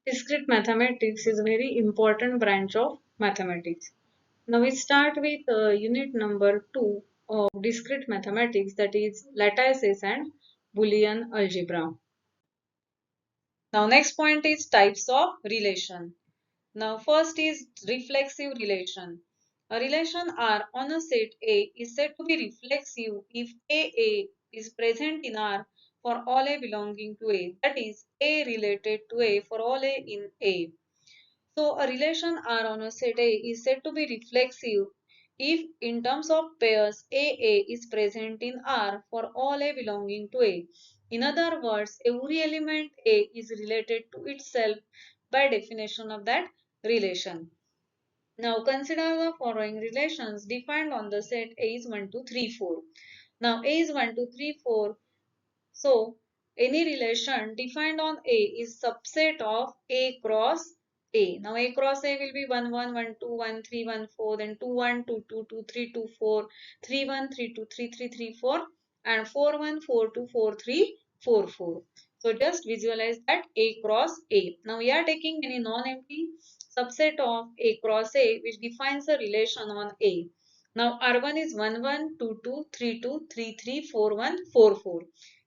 Discrete mathematics is a very important branch of mathematics. Now we start with unit number 2 of discrete mathematics, that is lattices and Boolean algebra. Now next point is types of relation. Now first is reflexive relation. A relation R on a set A is said to be reflexive if A is present in R for all A belonging to A, that is A related to A for all A in A. So a relation R on a set A is said to be reflexive if in terms of pairs AA is present in R for all A belonging to A. In other words, every element A is related to itself by definition of that relation. Now consider the following relations defined on the set A is 1, 2, 3, 4. Now A is 1, 2, 3, 4. So, any relation defined on A is subset of A cross A. Now, A cross A will be 1, 1, 1, 2, 1, 3, 1, 4, then 2, 1, 2, 2, 2, 3, 2, 4, 3, 1, 3, 2, 3, 3, 3, 4, and 4, 1, 4, 2, 4, 3, 4, 4. So, just visualize that A cross A. Now, we are taking any non-empty subset of A cross A which defines a relation on A. Now, R1 is 1, 1, 2, 2, 3, 2, 3, 3, 4, 1, 4, 4.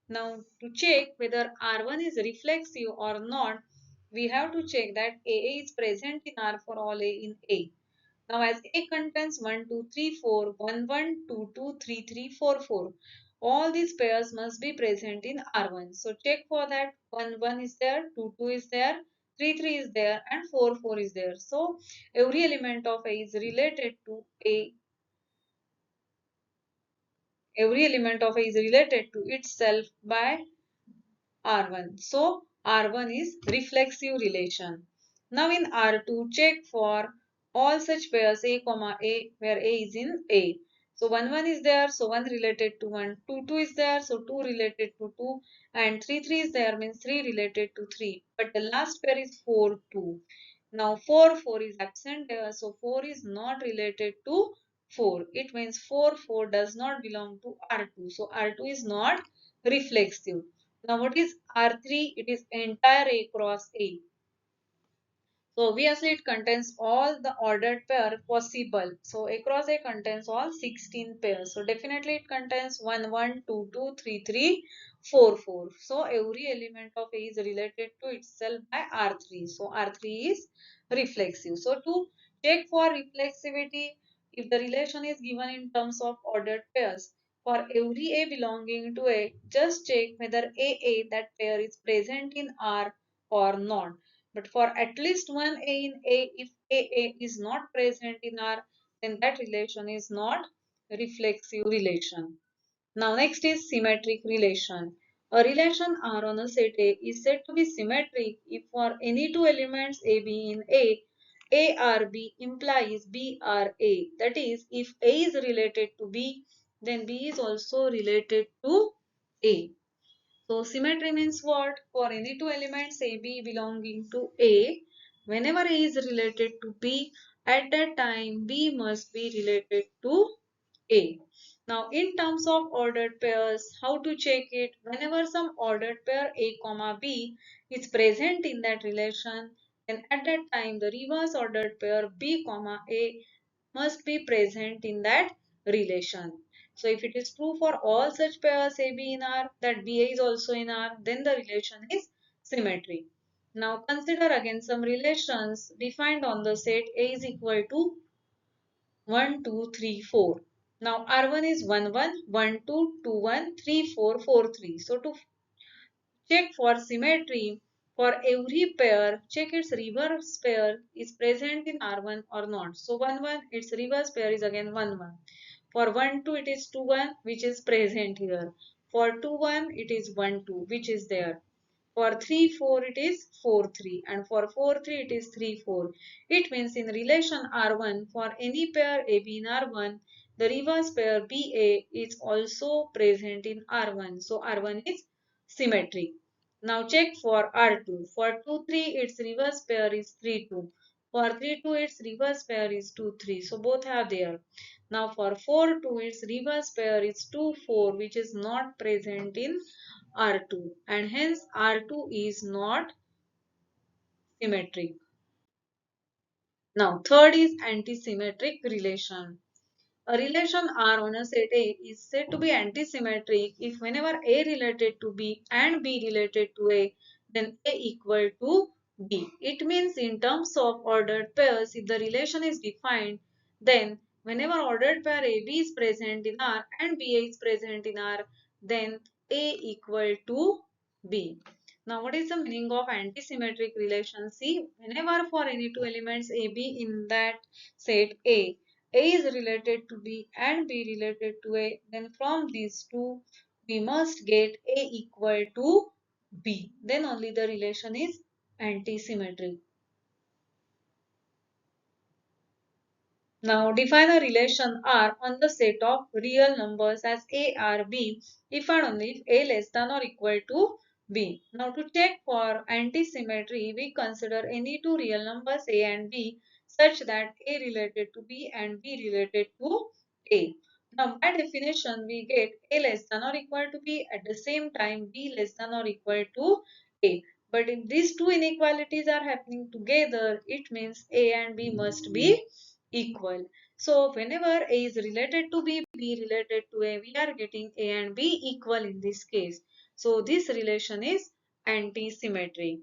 Now to check whether R1 is reflexive or not, we have to check that AA is present in R for all A in A. Now as A contains 1, 2, 3, 4, 1, 1, 2, 2, 3, 3, 4, 4. All these pairs must be present in R1. So check for that. 1, 1 is there, 2, 2 is there, 3, 3 is there, and 4, 4 is there. So every element of A is related to A. Every element of A is related to itself by R1. So R1 is reflexive relation. Now in R2, check for all such pairs A comma A where A is in A. So 1 1 is there, so 1 related to 1. 2 2 is there, so 2 related to 2. And 3 3 is there, means 3 related to 3. But the last pair is 4 2. Now 4 4 is absent there, so 4 is not related to 4. It means 4 4 does not belong to R2. So R2 is not reflexive. Now what is R3? It is entire A cross A. So obviously it contains all the ordered pair possible. So A cross A contains all 16 pairs. So definitely it contains 1, 1, 2, 2, 3, 3, 4, 4. So every element of A is related to itself by R3. So R3 is reflexive. So to check for reflexivity, if the relation is given in terms of ordered pairs, for every A belonging to A, just check whether AA, that pair, is present in R or not. But for at least one A in A, if AA is not present in R, then that relation is not reflexive relation. Now next is symmetric relation. A relation R on a set A is said to be symmetric if for any two elements AB in A R B implies B R A. That is, if A is related to B, then B is also related to A. So symmetry means what? For any two elements AB belonging to A, whenever A is related to B, at that time B must be related to A. Now in terms of ordered pairs, how to check it? Whenever some ordered pair A comma B is present in that relation, then at that time the reverse ordered pair B comma A must be present in that relation. So if it is true for all such pairs AB in R that BA is also in R, then the relation is symmetric. Now consider again some relations defined on the set A is equal to 1, 2, 3, 4. Now R1 is 1, 1, 1, 2, 2, 1, 3, 4, 4, 3. So to check for symmetry, for every pair, check its reverse pair is present in R1 or not. So 1, 1, its reverse pair is again 1, 1. For 1, 2, it is 2, 1, which is present here. For 2, 1, it is 1, 2, which is there. For 3, 4, it is 4, 3. And for 4, 3, it is 3, 4. It means in relation R1, for any pair AB in R1, the reverse pair BA is also present in R1. So R1 is symmetric. Now check for R2. For 2, 3, its reverse pair is 3, 2. For 3, 2, its reverse pair is 2, 3. So both are there. Now for 4, 2, its reverse pair is 2, 4, which is not present in R2, and hence R2 is not symmetric. Now, third is antisymmetric relation. A relation R on a set A is said to be antisymmetric if whenever A related to B and B related to A, then A equal to B. It means in terms of ordered pairs, if the relation is defined, then whenever ordered pair AB is present in R and BA is present in R, then A equal to B. Now, what is the meaning of antisymmetric relation? See, whenever for any two elements AB in that set A is related to B and B related to A, then from these two we must get A equal to B. Then only the relation is antisymmetric. Now define a relation R on the set of real numbers as A or B if and only if A less than or equal to B. Now to check for antisymmetry, we consider any two real numbers A and B such that A related to B and B related to A. Now by definition, we get A less than or equal to B, at the same time B less than or equal to A. But if these two inequalities are happening together, it means A and B must be equal. So whenever A is related to B, B related to A, we are getting A and B equal in this case. So this relation is anti-symmetric.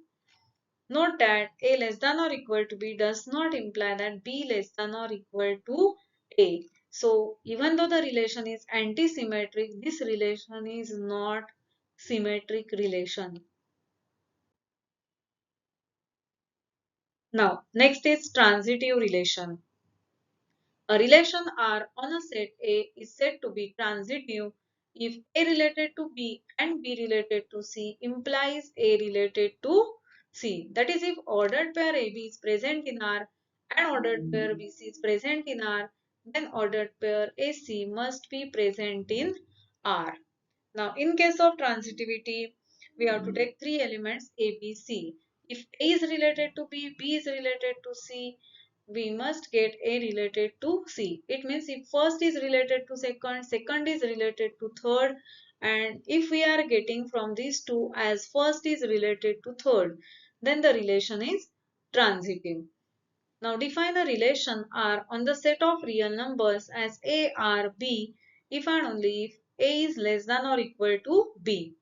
Note that A less than or equal to B does not imply that B less than or equal to A. So even though the relation is anti-symmetric, this relation is not symmetric relation. Now next is transitive relation. A relation R on a set A is said to be transitive if A related to B and B related to C implies A related to C. That is, if ordered pair AB is present in R and ordered pair BC is present in R, then ordered pair AC must be present in R. Now, in case of transitivity, we have to take three elements A, B, C. If A is related to B, B is related to C, we must get A related to C. It means if first is related to second, second is related to third, and if we are getting from these two as first is related to third, then the relation is transitive. Now define a relation R on the set of real numbers as A, R, B if and only if A is less than or equal to B.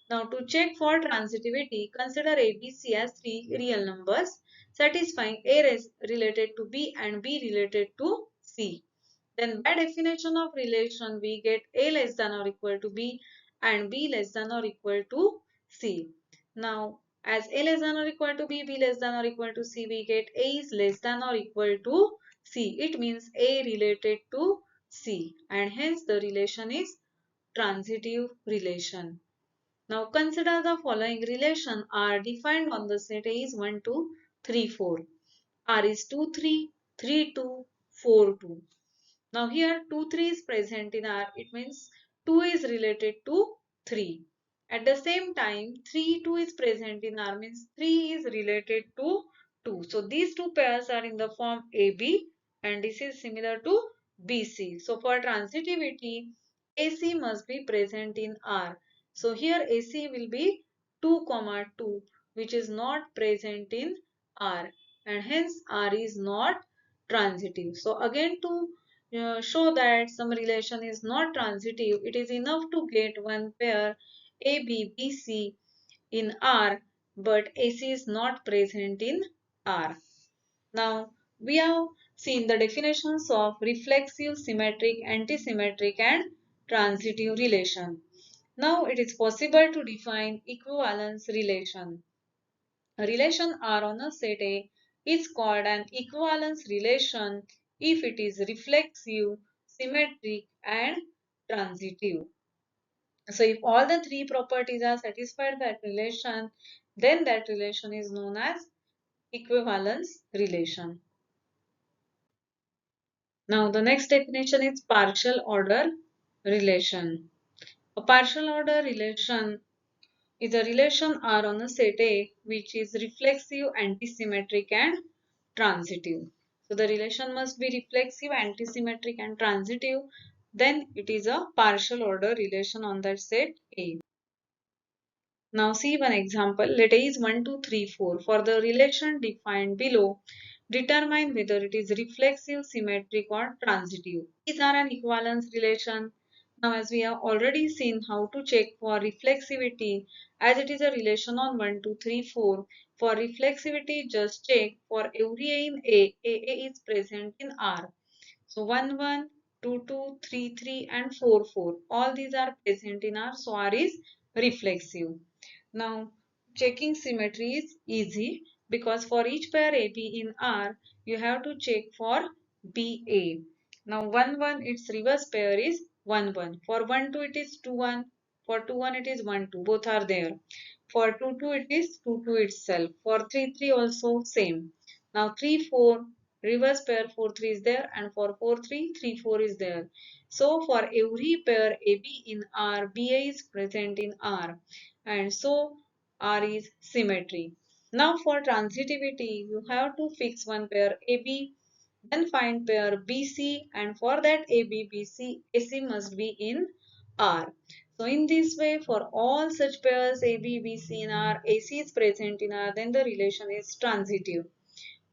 Now to check for transitivity, consider A, B, C as three real numbers satisfying A related to B and B related to C. Then by definition of relation, we get A less than or equal to B and B less than or equal to C. Now, as A less than or equal to B, B less than or equal to C, we get A is less than or equal to C. It means A related to C, and hence the relation is transitive relation. Now consider the following relation R defined on the set A is 1, 2, 3, 4. R is 2, 3, 3, 2, 4, 2. Now here 2, 3 is present in R. It means 2 is related to 3. At the same time 3, 2 is present in R means 3 is related to 2. So these two pairs are in the form AB and this is similar to BC. So for transitivity AC must be present in R. So here AC will be 2, 2 which is not present in R and hence R is not transitive. So again to show that some relation is not transitive, it is enough to get one pair ABBC in R but AC is not present in R. Now we have seen the definitions of reflexive, symmetric, antisymmetric and transitive relation. Now it is possible to define equivalence relation. A relation R on a set A is called an equivalence relation if it is reflexive, symmetric and transitive. So if all the three properties are satisfied by that relation, then that relation is known as equivalence relation. Now the next definition is partial order relation. A partial order relation is a relation R on a set A which is reflexive, antisymmetric and transitive. So the relation must be reflexive, antisymmetric and transitive. Then it is a partial order relation on that set A. Now see one example. Let A is 1, 2, 3, 4. For the relation defined below, determine whether it is reflexive, symmetric or transitive. These are an equivalence relation. Now as we have already seen how to check for reflexivity, as it is a relation on 1, 2, 3, 4. For reflexivity, just check for every A in A is present in R. So 1, 1, 2, 2, 3, 3 and 4, 4. All these are present in R. So R is reflexive. Now checking symmetry is easy because for each pair AB in R, you have to check for BA. Now 1, 1, its reverse pair is 1, 1. For 1, 2, it is 2, 1. For 2, 1, it is 1, 2. Both are there. For 2, 2, it is 2, 2 itself. For 3, 3 also same. Now 3, 4, reverse pair 4, 3 is there, and for 4, 3, 3, 4 is there. So for every pair AB in R, BA is present in R, and so R is symmetry. Now for transitivity, you have to fix one pair AB, then find pair BC, and for that AB, BC, AC must be in R. So in this way, for all such pairs AB, BC in R, AC is present in R, then the relation is transitive.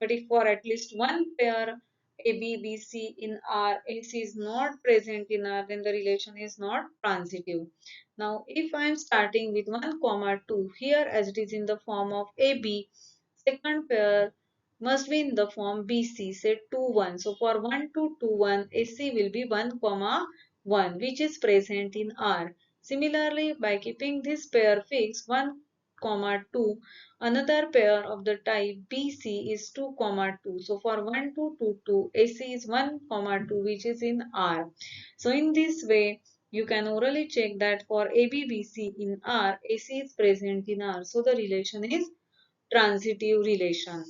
But if for at least one pair AB, BC in R, AC is not present in R, then the relation is not transitive. Now, if I am starting with 1, comma 2 here as it is in the form of AB, second pair must be in the form BC, say 2, 1. So for 1, 2, 2, 1, AC will be 1, comma 1, which is present in R. Similarly, by keeping this pair fixed, 1, comma 2, another pair of the type BC is 2, comma 2. So for 1, 2, 2, 2, AC is 1, comma 2, which is in R. So in this way, you can orally check that for ABBC in R, AC is present in R. So the relation is transitive relation.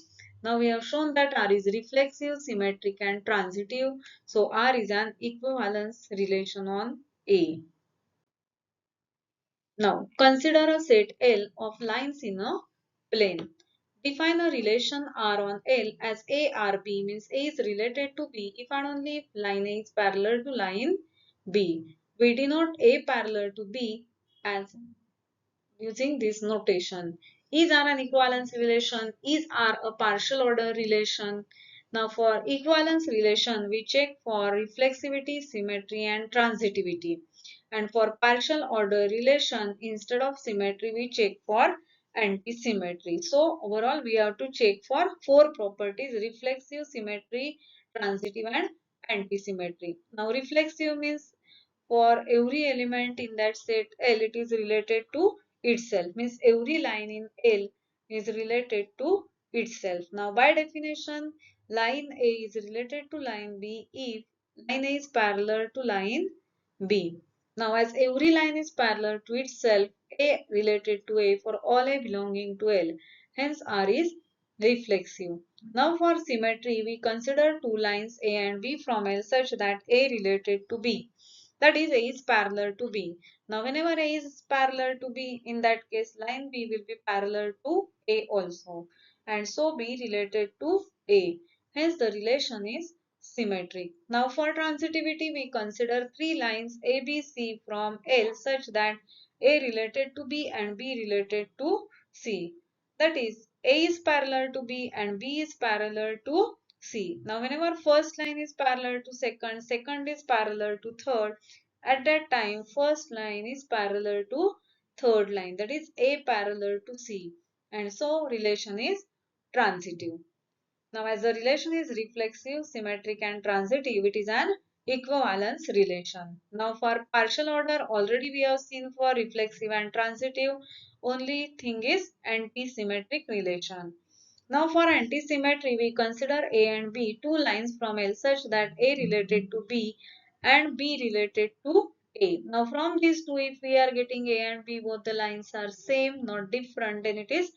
Now we have shown that R is reflexive, symmetric and transitive. So R is an equivalence relation on A. Now consider a set L of lines in a plane. Define a relation R on L as ARB, means A is related to B if and only if line A is parallel to line B. We denote A parallel to B as using this notation. Is R an equivalence relation? Is R a partial order relation? Now for equivalence relation, we check for reflexivity, symmetry and transitivity. And for partial order relation, instead of symmetry, we check for antisymmetry. So overall, we have to check for four properties: reflexive, symmetry, transitive and antisymmetry. Now reflexive means for every element in that set L, it is related to itself, means every line in L is related to itself. Now by definition, line A is related to line B if line A is parallel to line B. Now as every line is parallel to itself, A related to A for all A belonging to L, hence R is reflexive. Now for symmetry, we consider two lines A and B from L such that A related to B, that is A is parallel to B. Now whenever A is parallel to B, in that case line B will be parallel to A also, and so B related to A. Hence the relation is symmetric. Now for transitivity, we consider three lines A, B, C from L such that A related to B and B related to C. That is A is parallel to B and B is parallel to C. Now whenever first line is parallel to second, second is parallel to third, at that time first line is parallel to third line, that is A parallel to C, and so relation is transitive. Now as the relation is reflexive, symmetric and transitive, it is an equivalence relation. Now for partial order, already we have seen for reflexive and transitive, only thing is antisymmetric relation. Now for antisymmetry, we consider A and B, two lines from L such that A related to B and B related to A. Now from these two, if we are getting A and B, both the lines are same, not different, then it is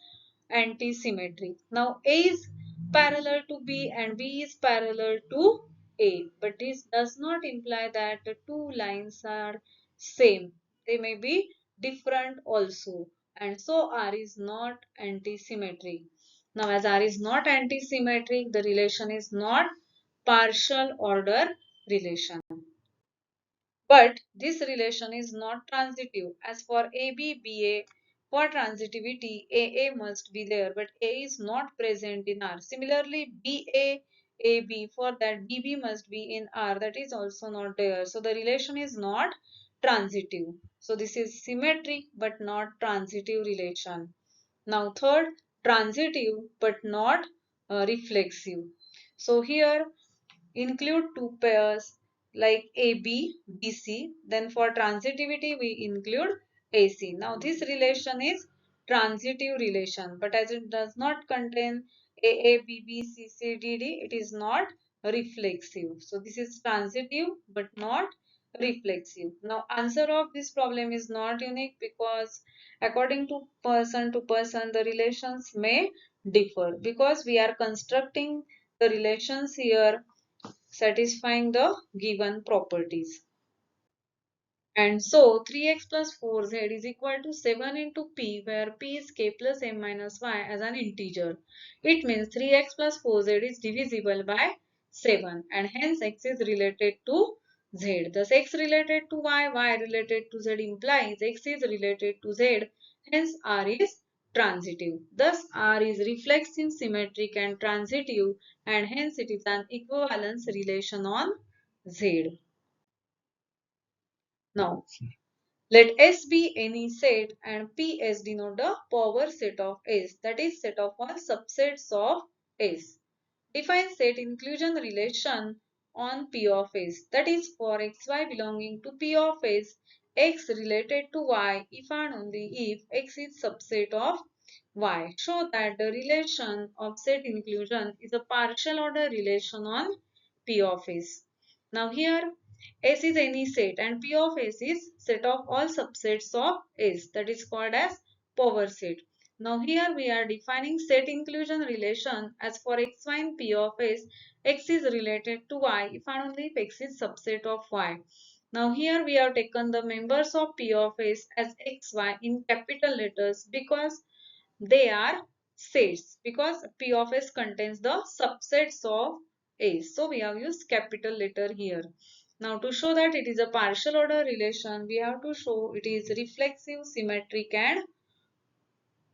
antisymmetry. Now A is parallel to B and B is parallel to A, but this does not imply that the two lines are same. They may be different also, and so R is not antisymmetric. Now as R is not antisymmetric, the relation is not partial order relation. But this relation is not transitive. As for AB, BA, For transitivity, AA must be there, but A is not present in R. Similarly, BA, AB, for that BB must be in R. That is also not there. So the relation is not transitive. So this is symmetric but not transitive relation. Now third, transitive but not reflexive. So here include two pairs like AB, BC. Then for transitivity, we include AC. Now this relation is transitive relation, but as it does not contain AA, BB, CC, DD, it is not reflexive. So this is transitive but not reflexive. Now answer of this problem is not unique because according to person, the relations may differ because we are constructing the relations here satisfying the given properties. And so 3x plus 4z is equal to 7 into p, where p is k plus m minus y as an integer. It means 3x plus 4z is divisible by 7 and hence x is related to z. Thus x related to y related to z implies x is related to z. Hence R is transitive. Thus R is reflexive, symmetric and transitive and hence it is an equivalence relation on Z. Now let S be any set and Ps denote the power set of S, that is set of all subsets of S. Define set inclusion relation on P of S, that is for xy belonging to P of S, x related to y if and only if x is subset of y. Show that the relation of set inclusion is a partial order relation on P of S. Now here S is any set and P of S is set of all subsets of S, that is called as power set. Now here we are defining set inclusion relation as for x, y in P of S, x is related to y if and only if x is subset of y. Now here we have taken the members of P of S as x, y in capital letters because they are sets, because P of S contains the subsets of S. So we have used capital letter here. Now to show that it is a partial order relation, we have to show it is reflexive, symmetric and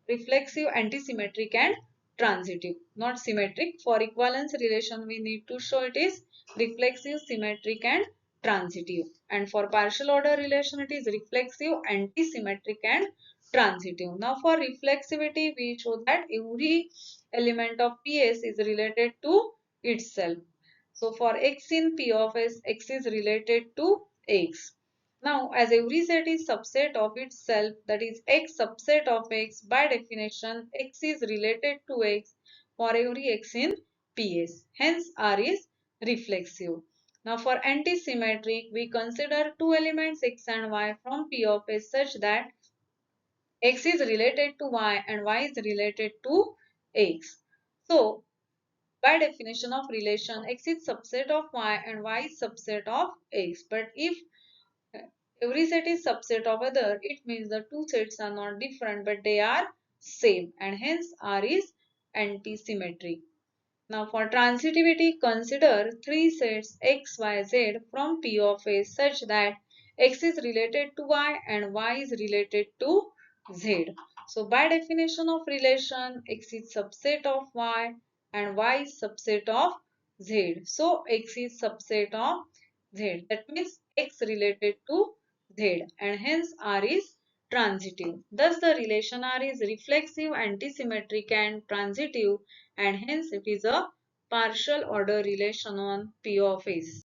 reflexive, antisymmetric and transitive, not symmetric. For equivalence relation, we need to show it is reflexive, symmetric and transitive. And for partial order relation, it is reflexive, antisymmetric and transitive. Now for reflexivity, we show that every element of PS is related to itself. So for x in P of S, x is related to x. Now, as every set is subset of itself, that is x subset of x, by definition, x is related to x for every x in PS. Hence, R is reflexive. Now, for antisymmetric, we consider two elements x and y from P of S such that x is related to y and y is related to x. So, by definition of relation, x is subset of y and y is subset of x. But if every set is subset of other, it means the two sets are not different but they are same and hence R is antisymmetric. Now for transitivity, consider three sets x, y, z from P of S such that x is related to y and y is related to z. So by definition of relation, x is subset of y and y is subset of z. So x is subset of z. That means x related to z and hence R is transitive. Thus the relation R is reflexive, antisymmetric and transitive and hence it is a partial order relation on P of S.